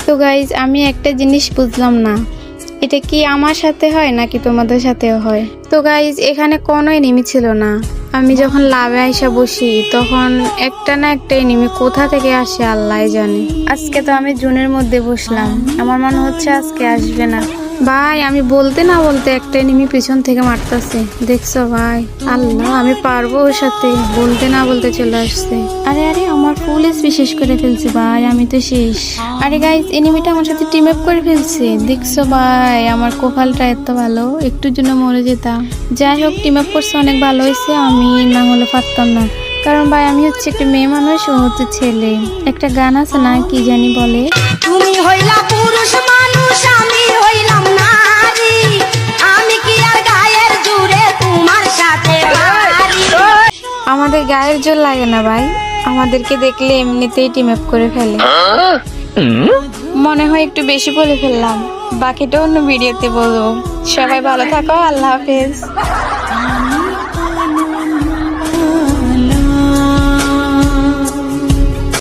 তো গাইজ আমি একটা জিনিস বুঝলাম না, এটা কি আমার সাথে হয় নাকি তোমাদের সাথেও হয়। তো গাইজ এখানে কোনো এনিমি ছিল না। আমি যখন লাভে আইসা বসি তখন একটা না একটা এনিমি কোথা থেকে আসে আল্লাহ জানে। আজকে তো আমি জুনের মধ্যে বসলাম, আমার মনে হচ্ছে আজকে আসবে না। ভাই আমি বলতে না বলতে একটা এনিমি পিছন থেকে মারতেছে, দেখছো ভাই? আল্লাহ আমি পারবো ওর সাথে, বলতে না বলতে চলে আসছে। আরে আরে আমার ফুল এসপি শেষ করে ফেলছে ভাই, আমি তো শেষ। আরে গাইস এনিমিটা আমার সাথে টিম আপ করে ফেলছে, দেখছো ভাই? আমার কপালটা এত ভালো, একটুর জন্য মরে যেতাম। যাই হোক টিম আপ করছে, অনেক ভালো হয়েছে। আমি না হলে পারতাম না, কারণ ভাই আমি হচ্ছে একটা মেয়ে মানুষ, ও হচ্ছে ছেলে। একটা গান আছে না, কি জানি বলে, তুমি হইলা পুরুষ মানুষ আমি হইলাম নারী, আমি কি আর গায়ের জুড়ে তোমার সাথে পারি। আমাদের গায়ের জোর লাগে না ভাই, আমাদেরকে দেখলে এমনিতেই টিম আপ করে ফেলে। মনে হয় একটু বেশি বলে ফেললাম, বাকিটা অন্য ভিডিওতে বলবো। সবাই ভালো থাকো, আল্লাহ হাফেজ।